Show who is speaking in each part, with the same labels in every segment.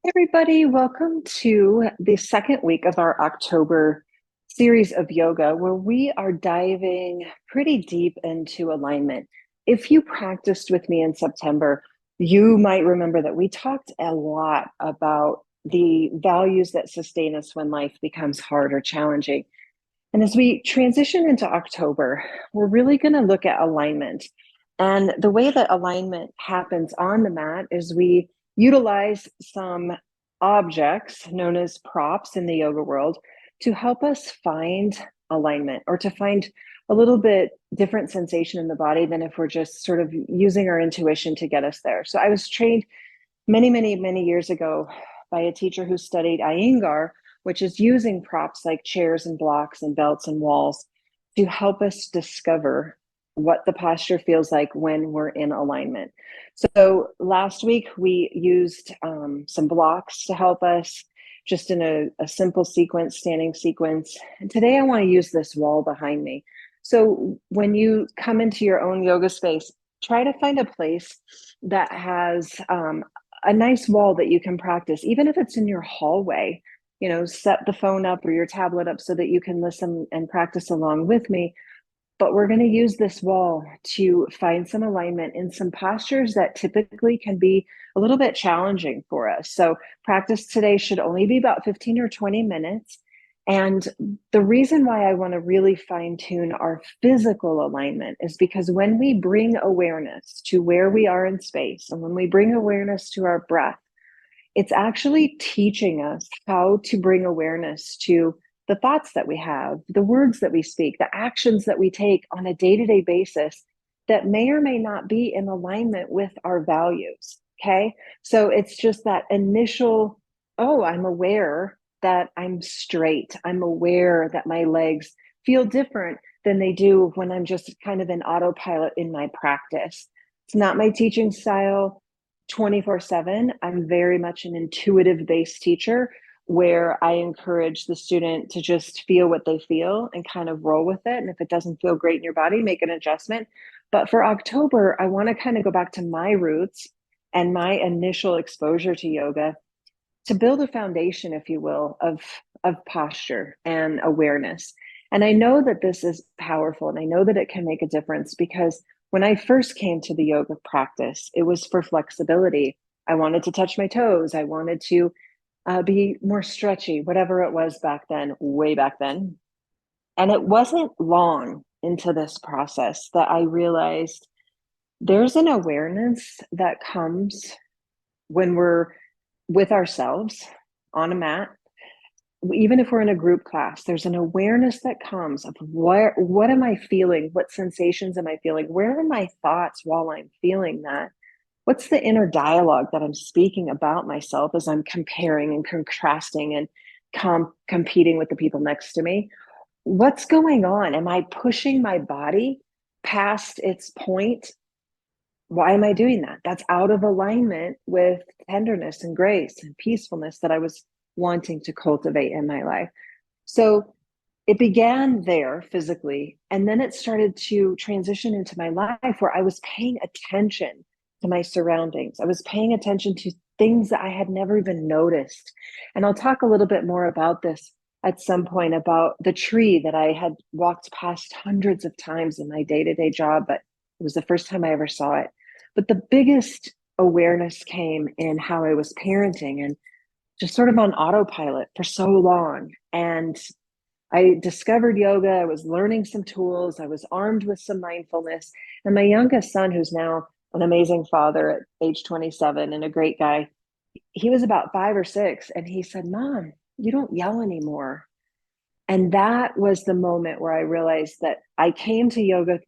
Speaker 1: Everybody, welcome to the second week of our October series of yoga, where we are diving pretty deep into alignment. If you practiced with me in September, you might remember that we talked a lot about the values that sustain us when life becomes hard or challenging. And as we transition into October, we're really going to look at alignment. And the way that alignment happens on the mat is we utilize some objects known as props in the yoga world to help us find alignment or to find a little bit different sensation in the body than if we're just sort of using our intuition to get us there. So I was trained many years ago by a teacher who studied Iyengar, which is using props like chairs and blocks and belts and walls to help us discover what the posture feels like when we're in alignment. So last week we used some blocks to help us just in a simple sequence, standing sequence. And today I want to use this wall behind me. So when you come into your own yoga space, try to find a place that has a nice wall that you can practice, even if it's in your hallway. Set the phone up or your tablet up so that you can listen and practice along with me. But we're going to use this wall to find some alignment in some postures that typically can be a little bit challenging for us. So practice today should only be about 15 or 20 minutes. And the reason why I want to really fine tune our physical alignment is because when we bring awareness to where we are in space and when we bring awareness to our breath, it's actually teaching us how to bring awareness to the thoughts that we have, the words that we speak, the actions that we take on a day-to-day basis that may or may not be in alignment with our values. Okay. So it's just that initial, oh, I'm aware that I'm straight. I'm aware that my legs feel different than they do when I'm just kind of in autopilot in my practice. It's not my teaching style 24/7. I'm very much an intuitive based teacher where I encourage the student to just feel what they feel and kind of roll with it. And if it doesn't feel great in your body, make an adjustment. But for October, I want to kind of go back to my roots and my initial exposure to yoga to build a foundation, if you will, of posture and awareness. And I know that this is powerful and I know that it can make a difference because when I first came to the yoga practice, it was for flexibility. I wanted to touch my toes. I wanted to be more stretchy, whatever it was back then, way back then. And it wasn't long into this process that I realized there's an awareness that comes when we're with ourselves on a mat. Even if we're in a group class, there's an awareness that comes of what am I feeling? What sensations am I feeling? Where are my thoughts while I'm feeling that? What's the inner dialogue that I'm speaking about myself as I'm comparing and contrasting and competing with the people next to me? What's going on? Am I pushing my body past its point? Why am I doing that? That's out of alignment with tenderness and grace and peacefulness that I was wanting to cultivate in my life. So it began there physically, and then it started to transition into my life where I was paying attention to my surroundings. I was paying attention to things that I had never even noticed. And I'll talk a little bit more about this at some point about the tree that I had walked past hundreds of times in my day-to-day job, but it was the first time I ever saw it. But the biggest awareness came in how I was parenting and just sort of on autopilot for so long. And I discovered yoga. I was learning some tools. I was armed with some mindfulness. And my youngest son, who's now an amazing father at age 27 and a great guy, he was about 5 or 6. And he said, Mom, you don't yell anymore. And that was the moment where I realized that I came to yoga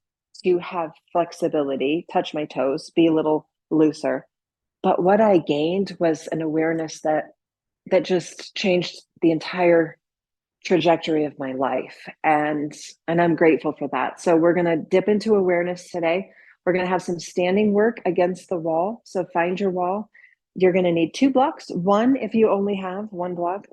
Speaker 1: to have flexibility, touch my toes, be a little looser. But what I gained was an awareness that just changed the entire trajectory of my life. And I'm grateful for that. So we're going to dip into awareness today. We're going to have some standing work against the wall. So find your wall. You're going to need 2 blocks. One, if you only have one block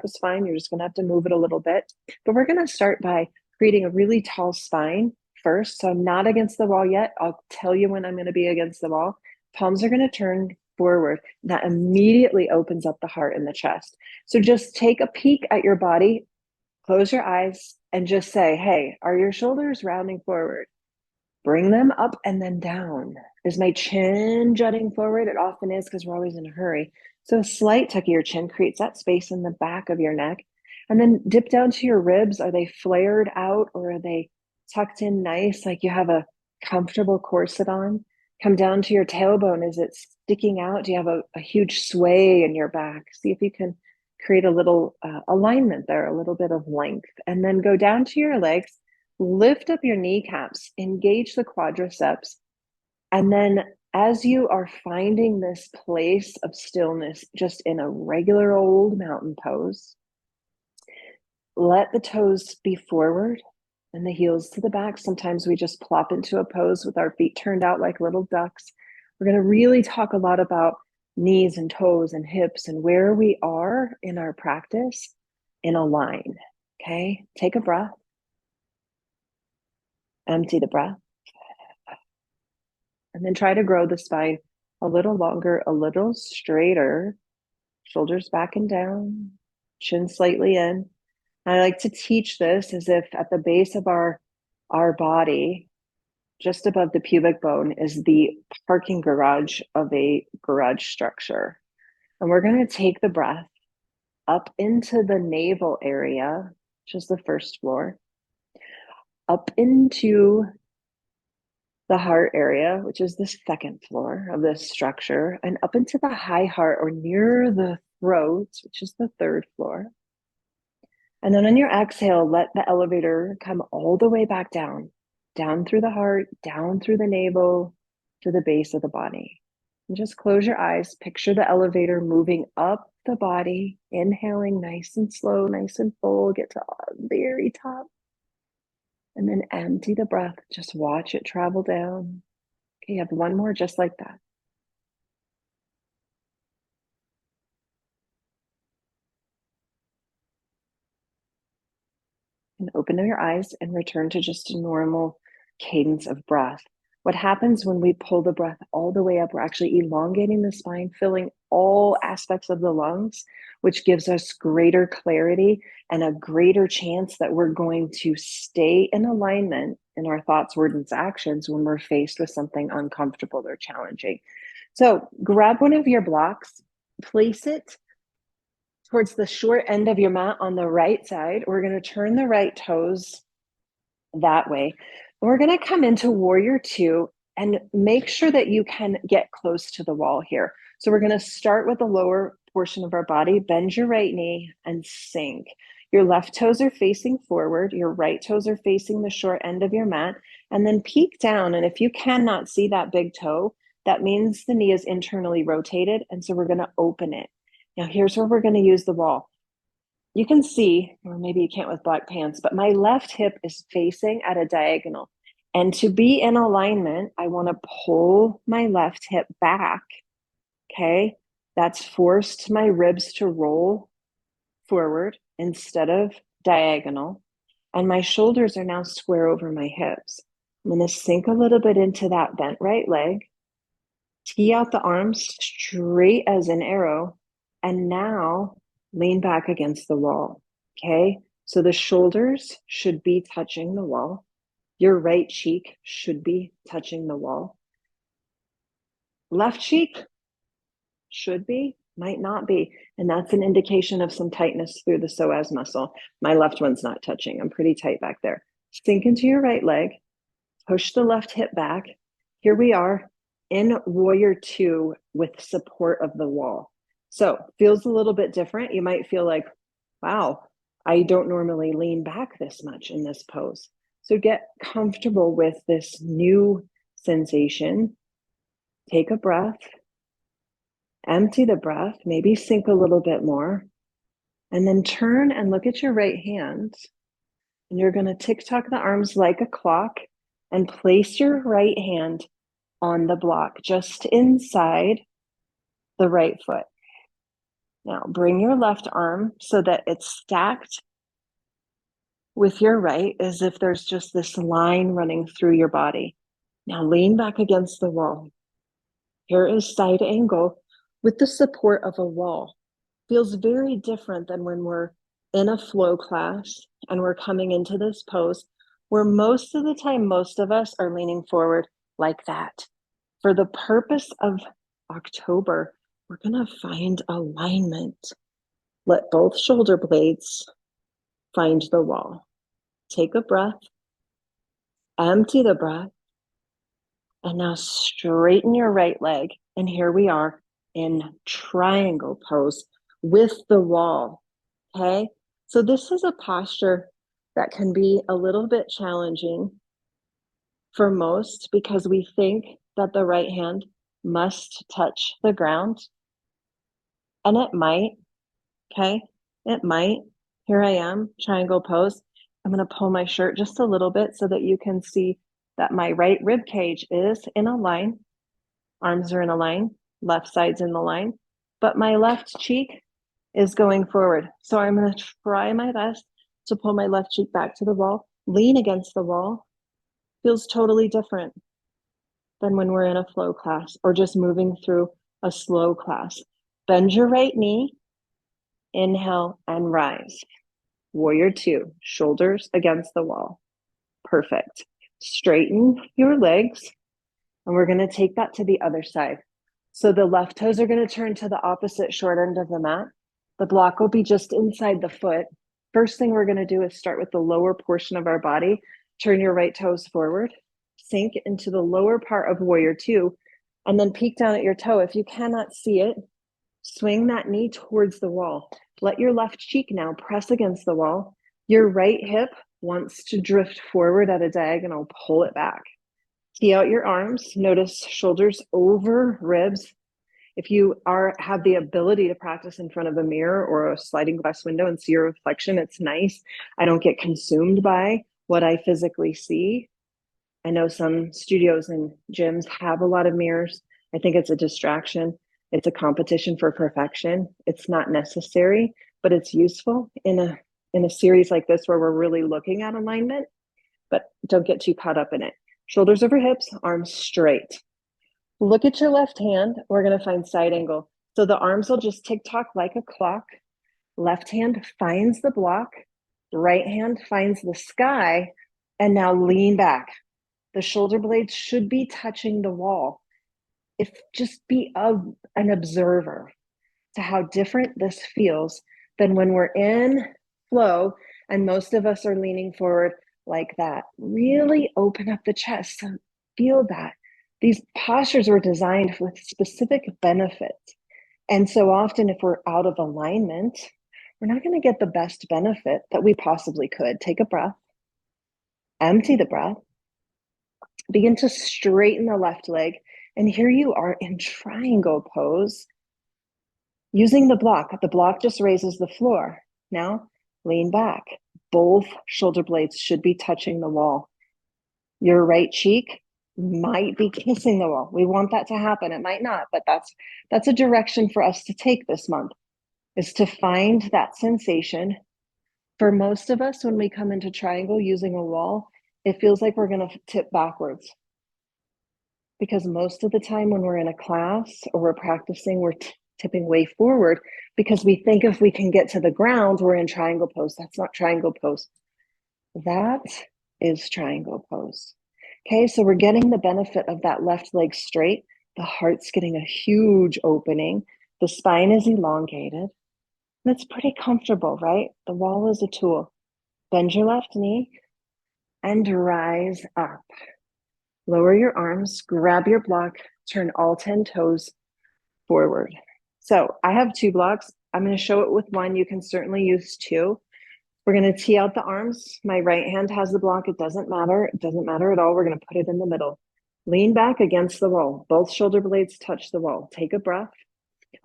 Speaker 1: is fine. You're just going to have to move it a little bit. But we're going to start by creating a really tall spine first. So I'm not against the wall yet. I'll tell you when I'm going to be against the wall. Palms are going to turn forward. That immediately opens up the heart and the chest. So just take a peek at your body, close your eyes, and just say, hey, are your shoulders rounding forward? Bring them up and then down. Is my chin jutting forward? It often is because we're always in a hurry. So a slight tuck of your chin creates that space in the back of your neck. And then dip down to your ribs. Are they flared out or are they tucked in nice, like you have a comfortable corset on? Come down to your tailbone. Is it sticking out? Do you have a huge sway in your back? See if you can create a little alignment there, a little bit of length. And then go down to your legs. Lift up your kneecaps, engage the quadriceps. And then as you are finding this place of stillness, just in a regular old mountain pose, let the toes be forward and the heels to the back. Sometimes we just plop into a pose with our feet turned out like little ducks. We're going to really talk a lot about knees and toes and hips and where we are in our practice in a line. Okay, take a breath. Empty the breath. And then try to grow the spine a little longer, a little straighter. Shoulders back and down, chin slightly in. I like to teach this as if at the base of our body, just above the pubic bone, is the parking garage of a garage structure. And we're going to take the breath up into the navel area, which is the first floor, up into the heart area, which is the second floor of this structure, and up into the high heart or near the throat, which is the third floor. And then on your exhale, let the elevator come all the way back down through the heart, down through the navel, to the base of the body. And just close your eyes, picture the elevator moving up the body, inhaling nice and slow, nice and full, get to the very top. And then empty the breath, just watch it travel down. Okay, you have one more just like that. And open your eyes and return to just a normal cadence of breath. What happens when we pull the breath all the way up, we're actually elongating the spine, filling all aspects of the lungs, which gives us greater clarity and a greater chance that we're going to stay in alignment in our thoughts, words, and actions when we're faced with something uncomfortable or challenging. So grab one of your blocks, place it towards the short end of your mat on the right side. We're going to turn the right toes that way. We're going to come into warrior two and make sure that you can get close to the wall here. So we're going to start with the lower portion of our body, bend your right knee and sink. Your left toes are facing forward. Your right toes are facing the short end of your mat, and then peek down. And if you cannot see that big toe, that means the knee is internally rotated. And so we're going to open it. Now here's where we're going to use the wall. You can see, or maybe you can't with black pants, but my left hip is facing at a diagonal. And to be in alignment, I want to pull my left hip back. Okay, that's forced my ribs to roll forward instead of diagonal. And my shoulders are now square over my hips. I'm going to sink a little bit into that bent right leg, tee out the arms straight as an arrow, and now lean back against the wall. Okay, so the shoulders should be touching the wall. Your right cheek should be touching the wall. Left cheek should be, might not be. And that's an indication of some tightness through the psoas muscle. My left one's not touching. I'm pretty tight back there. Sink into your right leg. Push the left hip back. Here we are in warrior two with support of the wall. So feels a little bit different. You might feel like, wow, I don't normally lean back this much in this pose. So get comfortable with this new sensation. Take a breath. Empty the breath, maybe sink a little bit more, and then turn and look at your right hand. And you're going to tick-tock the arms like a clock and place your right hand on the block, just inside the right foot. Now bring your left arm so that it's stacked with your right, as if there's just this line running through your body. Now lean back against the wall. Here is side angle. with the support of a wall. Feels very different than when we're in a flow class and we're coming into this pose where most of the time, most of us are leaning forward like that. For the purpose of October, we're going to find alignment. Let both shoulder blades find the wall. Take a breath, empty the breath, and now straighten your right leg. And here we are in triangle pose with the wall, okay? So this is a posture that can be a little bit challenging for most because we think that the right hand must touch the ground. And it might, okay? It might. Here I am, triangle pose. I'm gonna pull my shirt just a little bit so that you can see that my right rib cage is in a line. Arms are in a line, left side's in the line, but my left cheek is going forward. So I'm gonna try my best to pull my left cheek back to the wall, lean against the wall. Feels totally different than when we're in a flow class or just moving through a slow class. Bend your right knee, inhale and rise. Warrior two, shoulders against the wall. Perfect. Straighten your legs, and we're gonna take that to the other side. So the left toes are gonna turn to the opposite short end of the mat. The block will be just inside the foot. First thing we're gonna do is start with the lower portion of our body. Turn your right toes forward, sink into the lower part of warrior two, and then peek down at your toe. If you cannot see it, swing that knee towards the wall. Let your left cheek now press against the wall. Your right hip wants to drift forward at a diagonal, pull it back. Tee out your arms, notice shoulders over ribs. If you have the ability to practice in front of a mirror or a sliding glass window and see your reflection, it's nice. I don't get consumed by what I physically see. I know some studios and gyms have a lot of mirrors. I think it's a distraction. It's a competition for perfection. It's not necessary, but it's useful in a series like this where we're really looking at alignment, but don't get too caught up in it. Shoulders over hips, arms straight. Look at your left hand. We're going to find side angle. So the arms will just tick-tock like a clock. Left hand finds the block. Right hand finds the sky. And now lean back. The shoulder blades should be touching the wall. Just be an observer to how different this feels than when we're in flow and most of us are leaning forward like that. Really open up the chest. Feel that. These postures were designed with specific benefits. And so often if we're out of alignment, we're not going to get the best benefit that we possibly could. Take a breath, empty the breath, begin to straighten the left leg. And here you are in triangle pose using the block. The block just raises the floor. Now lean back. Both shoulder blades should be touching the wall. Your right cheek might be kissing the wall. We want that to happen. It might not, but that's a direction for us to take this month, is to find that sensation. For most of us, when we come into triangle using a wall, it feels like we're going to tip backwards. Because most of the time when we're in a class or we're practicing, we're tipping way forward because we think if we can get to the ground, we're in triangle pose. That's not triangle pose. That is triangle pose. Okay, so we're getting the benefit of that left leg straight. The heart's getting a huge opening. The spine is elongated. That's pretty comfortable, right? The wall is a tool. Bend your left knee and rise up. Lower your arms, grab your block, turn all 10 toes forward. So I have 2 blocks. I'm going to show it with one. You can certainly use 2. We're going to tee out the arms. My right hand has the block. It doesn't matter. It doesn't matter at all. We're going to put it in the middle. Lean back against the wall. Both shoulder blades touch the wall. Take a breath.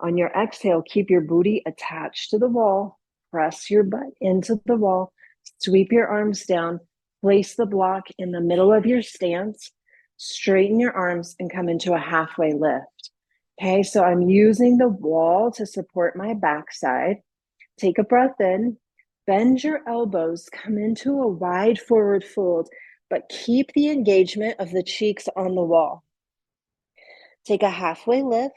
Speaker 1: On your exhale, keep your booty attached to the wall. Press your butt into the wall. Sweep your arms down. Place the block in the middle of your stance. Straighten your arms and come into a halfway lift. Okay, so I'm using the wall to support my backside. Take a breath in. Bend your elbows, come into a wide forward fold, but keep the engagement of the cheeks on the wall. Take a halfway lift.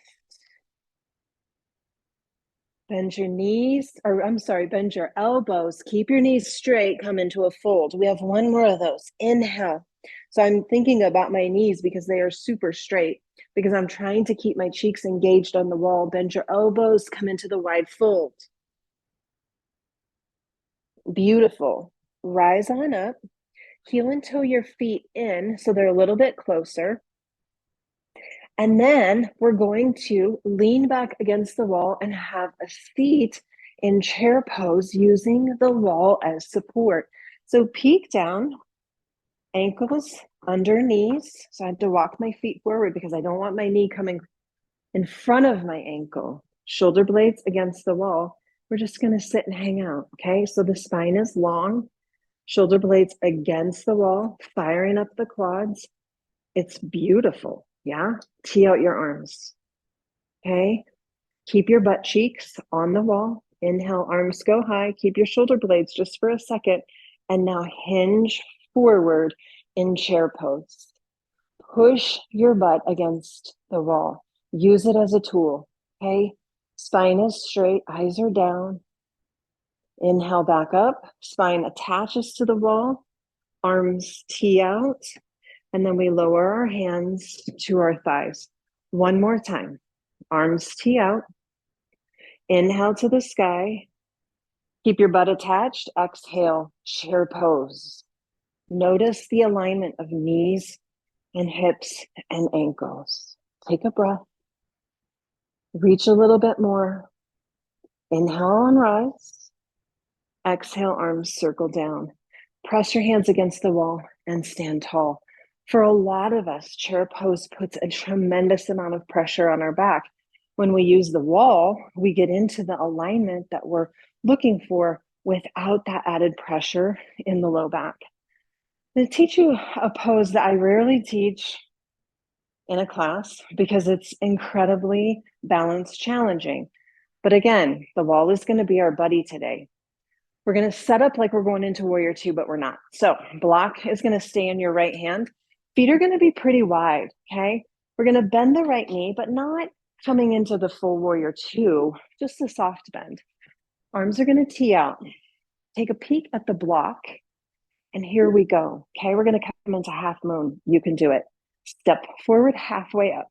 Speaker 1: Bend your knees, or I'm sorry, bend your elbows. Keep your knees straight, come into a fold. We have one more of those. Inhale. So I'm thinking about my knees because they are super straight, because I'm trying to keep my cheeks engaged on the wall. Bend your elbows, come into the wide fold. Beautiful. Rise on up. Heel and toe your feet in so they're a little bit closer. And then we're going to lean back against the wall and have a seat in chair pose using the wall as support. So peek down, ankles under knees. So I have to walk my feet forward because I don't want my knee coming in front of my ankle. Shoulder blades against the wall. We're just going to sit and hang out. Okay. So the spine is long, shoulder blades against the wall, firing up the quads. It's beautiful. Yeah. Tee out your arms. Okay. Keep your butt cheeks on the wall. Inhale, arms go high. Keep your shoulder blades just for a second. And now hinge forward in chair pose. Push your butt against the wall. Use it as a tool. Okay. Spine is straight, eyes are down. Inhale back up. Spine attaches to the wall. Arms tee out. And then we lower our hands to our thighs. One more time. Arms tee out. Inhale to the sky. Keep your butt attached. Exhale, chair pose. Notice the alignment of knees and hips and ankles. Take a breath. Reach a little bit more. Inhale and rise. Exhale, arms circle down. Press your hands against the wall and stand tall. For a lot of us, chair pose puts a tremendous amount of pressure on our back. When we use the wall, we get into the alignment that we're looking for without that added pressure in the low back. I'm going to teach you a pose that I rarely teach in a class because it's incredibly balance challenging. But again, the wall is going to be our buddy today. We're going to set up like we're going into warrior two, but we're not. So block is going to stay in your right hand. Feet are going to be pretty wide, okay? We're going to bend the right knee, but not coming into the full warrior two, just a soft bend. Arms are going to tee out. Take a peek at the block, and here we go, okay? We're going to come into half moon. You can do it. Step forward halfway up,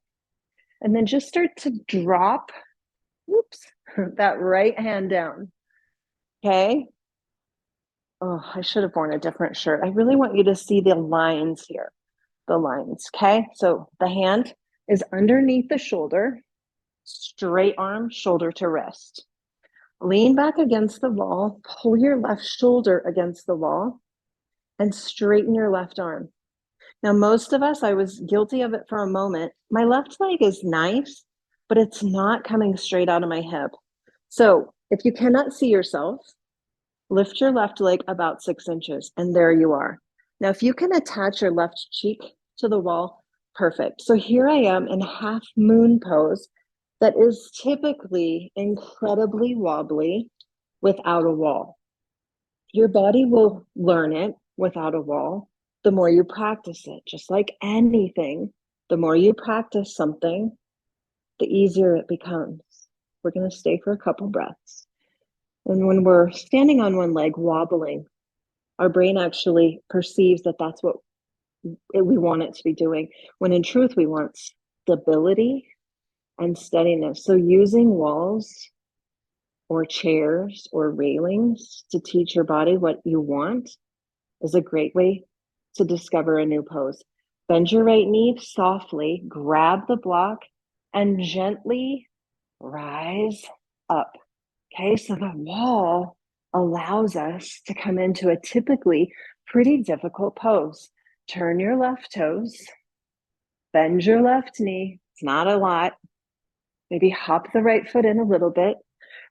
Speaker 1: and then just start to drop, that right hand down, okay? Oh, I should have worn a different shirt. I really want you to see the lines here, the lines, okay? So the hand is underneath the shoulder, straight arm, shoulder to wrist. Lean back against the wall, pull your left shoulder against the wall, and straighten your left arm. Now, most of us, I was guilty of it for a moment. My left leg is nice, but it's not coming straight out of my hip. So if you cannot see yourself, lift your left leg about 6 inches, and there you are. Now, if you can attach your left cheek to the wall, perfect. So here I am in half moon pose that is typically incredibly wobbly without a wall. Your body will learn it without a wall the more you practice it. Just like anything, the more you practice something, the easier it becomes. We're going to stay for a couple breaths. And when we're standing on one leg, wobbling, our brain actually perceives that that's what we want it to be doing, when in truth, we want stability and steadiness. So using walls or chairs or railings to teach your body what you want is a great way to discover a new pose. Bend your right knee softly, grab the block, and gently rise up. Okay, so the wall allows us to come into a typically pretty difficult pose. Turn your left toes, bend your left knee. It's not a lot. Maybe hop the right foot in a little bit,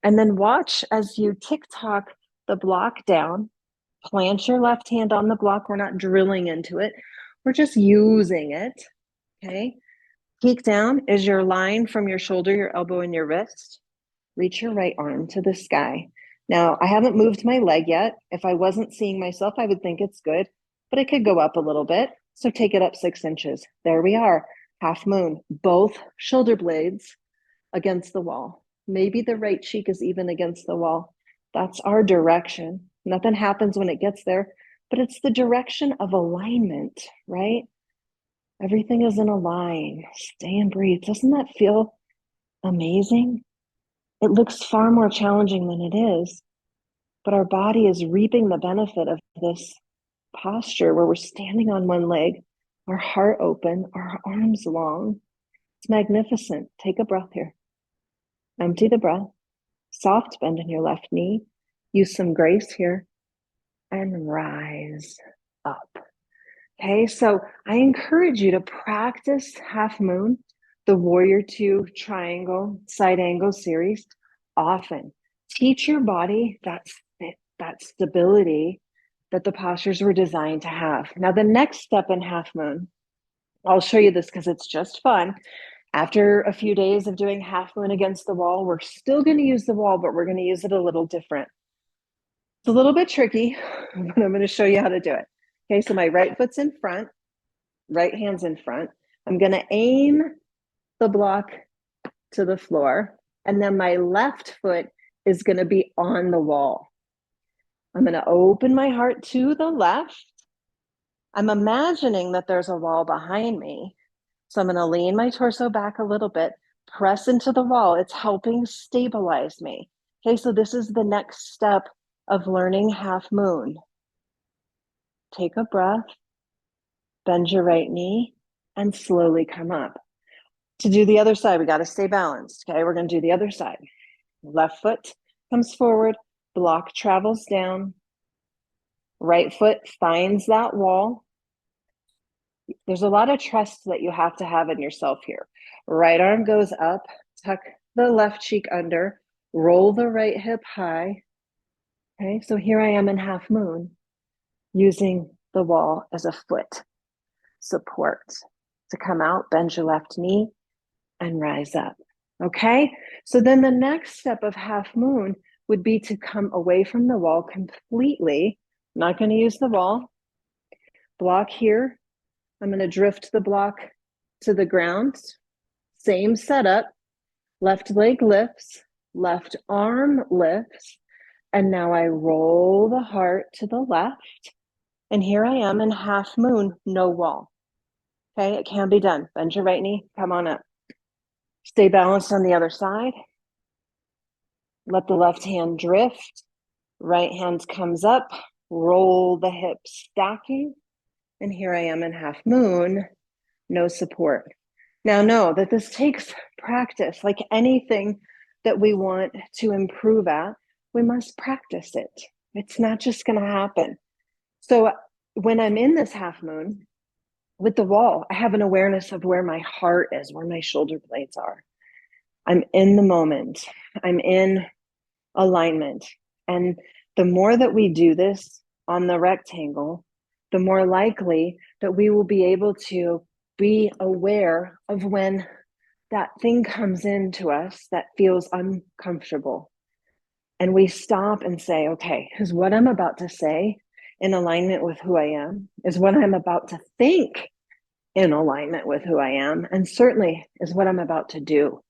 Speaker 1: and then watch as you tick-tock the block down. Plant your left hand on the block. We're not drilling into it. We're just using it, okay? Peek down is your line from your shoulder, your elbow, and your wrist. Reach your right arm to the sky. Now, I haven't moved my leg yet. If I wasn't seeing myself, I would think it's good, but it could go up a little bit. So take it up 6 inches. There we are, half moon, both shoulder blades against the wall. Maybe the right cheek is even against the wall. That's our direction. Nothing happens when it gets there, but it's the direction of alignment, right? Everything is in a line. Stay and breathe. Doesn't that feel amazing? It looks far more challenging than it is, but our body is reaping the benefit of this posture where we're standing on one leg, our heart open, our arms long. It's magnificent. Take a breath here. Empty the breath. Soft bend in your left knee. Use some grace here and rise up. Okay, so I encourage you to practice half moon, the warrior two triangle side angle series often. Teach your body that stability that the postures were designed to have. Now, the next step in half moon, I'll show you this because it's just fun. After a few days of doing half moon against the wall, we're still going to use the wall, but we're going to use it a little different. It's a little bit tricky, but I'm going to show you how to do it. Okay, so my right foot's in front, right hand's in front. I'm going to aim the block to the floor, and then my left foot is going to be on the wall. I'm going to open my heart to the left. I'm imagining that there's a wall behind me. So I'm going to lean my torso back a little bit, press into the wall. It's helping stabilize me. Okay, so this is the next step of learning half moon. Take a breath, bend your right knee, and slowly come up. To do the other side, we got to stay balanced. Okay, we're going to do the other side. Left foot comes forward, block travels down, right foot finds that wall. There's a lot of trust that you have to have in yourself here. Right arm goes up, tuck the left cheek under, roll the right hip high. Okay, so here I am in half moon, using the wall as a foot support. To come out, bend your left knee and rise up. Okay, so then the next step of half moon would be to come away from the wall completely. I'm not going to use the wall. Block here. I'm going to drift the block to the ground. Same setup. Left leg lifts, left arm lifts, and now I roll the heart to the left. And here I am in half moon, no wall. Okay, it can be done. Bend your right knee, come on up. Stay balanced on the other side. Let the left hand drift. Right hand comes up, roll the hips, stacking. And here I am in half moon, no support. Now know that this takes practice. Like anything that we want to improve at, we must practice it. It's not just going to happen. So when I'm in this half moon with the wall, I have an awareness of where my heart is, where my shoulder blades are. I'm in the moment. I'm in alignment. And the more that we do this on the rectangle, the more likely that we will be able to be aware of when that thing comes into us that feels uncomfortable. And we stop and say, okay, is what I'm about to say in alignment with who I am? Is what I'm about to think in alignment with who I am? And certainly is what I'm about to do.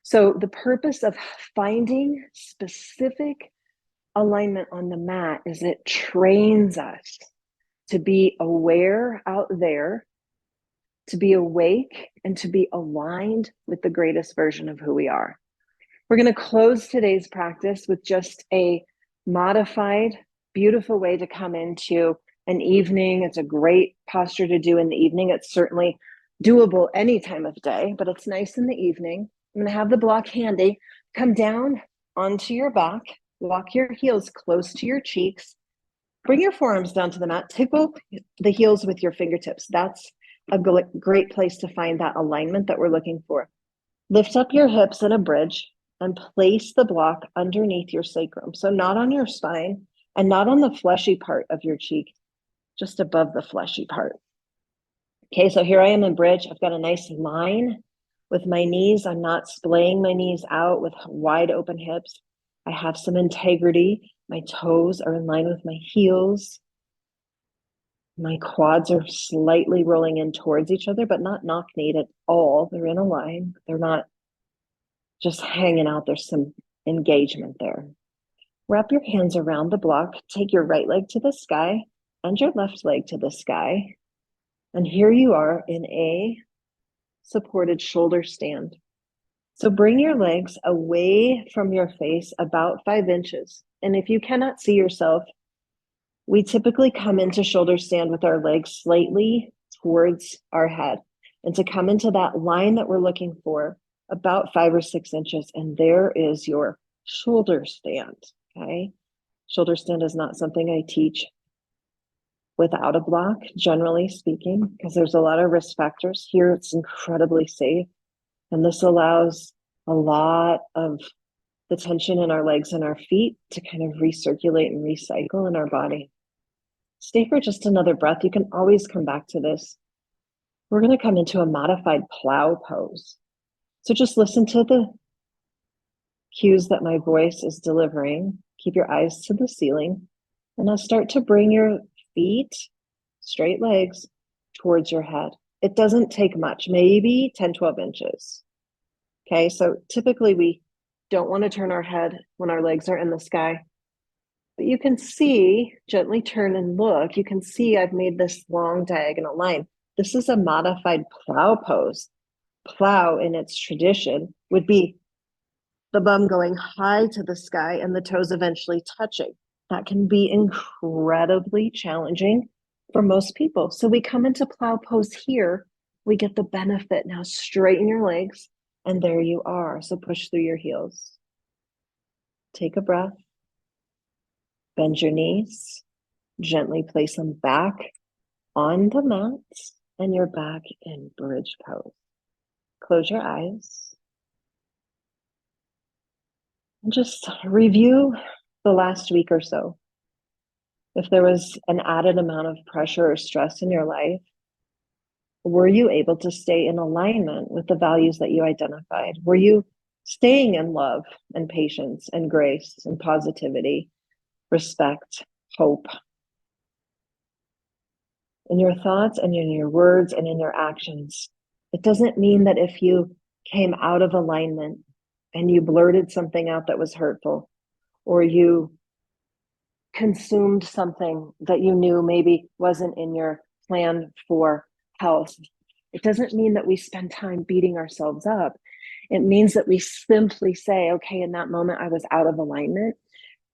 Speaker 1: So the purpose of finding specific alignment on the mat is it trains us to be aware out there, to be awake, and to be aligned with the greatest version of who we are. We're going to close today's practice with just a modified, beautiful way to come into an evening. It's a great posture to do in the evening. It's certainly doable any time of day, but it's nice in the evening. I'm going to have the block handy. Come down onto your back, walk your heels close to your cheeks. Bring your forearms down to the mat. Tickle the heels with your fingertips. That's a great place to find that alignment that we're looking for. Lift up your hips in a bridge and place the block underneath your sacrum. So not on your spine and not on the fleshy part of your cheek, just above the fleshy part. Okay, so here I am in bridge. I've got a nice line with my knees. I'm not splaying my knees out with wide open hips. I have some integrity. My toes are in line with my heels. My quads are slightly rolling in towards each other, but not knock-kneed at all. They're in a line. They're not just hanging out. There's some engagement there. Wrap your hands around the block. Take your right leg to the sky and your left leg to the sky. And here you are in a supported shoulder stand. So bring your legs away from your face about 5 inches. And if you cannot see yourself, we typically come into shoulder stand with our legs slightly towards our head. And to come into that line that we're looking for, about 5 or 6 inches. And there is your shoulder stand, okay? Shoulder stand is not something I teach without a block, generally speaking, because there's a lot of risk factors. Here it's incredibly safe. And this allows a lot of the tension in our legs and our feet to kind of recirculate and recycle in our body. Stay for just another breath. You can always come back to this. We're going to come into a modified plow pose. So just listen to the cues that my voice is delivering. Keep your eyes to the ceiling. And now start to bring your feet, straight legs, towards your head. It doesn't take much, maybe 10, 12 inches. Okay, so typically we don't want to turn our head when our legs are in the sky. But you can see, gently turn and look, you can see I've made this long diagonal line. This is a modified plow pose. Plow in its tradition would be the bum going high to the sky and the toes eventually touching. That can be incredibly challenging for most people. So we come into plow pose here, we get the benefit. Now straighten your legs, and there you are. So push through your heels. Take a breath. Bend your knees. Gently place them back on the mat, and you're back in bridge pose. Close your eyes. And just review the last week or so. If there was an added amount of pressure or stress in your life, were you able to stay in alignment with the values that you identified? Were you staying in love and patience and grace and positivity, respect, hope? In your thoughts and in your words and in your actions. It doesn't mean that if you came out of alignment and you blurted something out that was hurtful, or you consumed something that you knew maybe wasn't in your plan for health, it doesn't mean that we spend time beating ourselves up. It means that we simply say, okay, in that moment I was out of alignment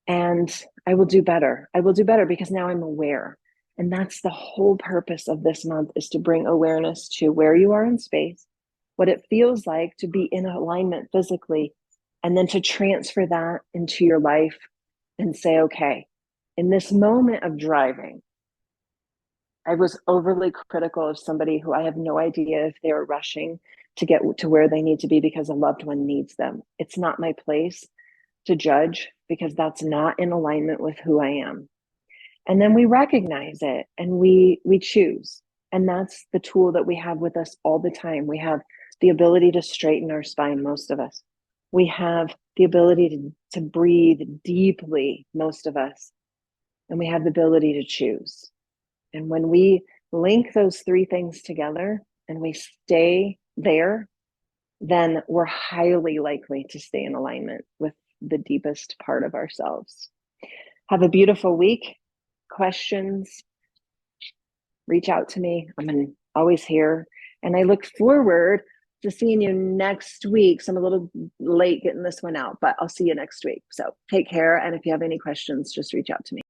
Speaker 1: and I will do better. I will do better because now I'm aware. And that's the whole purpose of this month, is to bring awareness to where you are in space, what it feels like to be in alignment physically, and then to transfer that into your life and say, okay, in this moment of driving, I was overly critical of somebody who I have no idea if they were rushing to get to where they need to be because a loved one needs them. It's not my place to judge because that's not in alignment with who I am. And then we recognize it and we choose. And that's the tool that we have with us all the time. We have the ability to straighten our spine, most of us. We have the ability to breathe deeply, most of us. And we have the ability to choose. And when we link those 3 things together and we stay there, then we're highly likely to stay in alignment with the deepest part of ourselves. Have a beautiful week. Questions, reach out to me. I'm always here. And I look forward to seeing you next week. So I'm a little late getting this one out, but I'll see you next week. So take care. And if you have any questions, just reach out to me.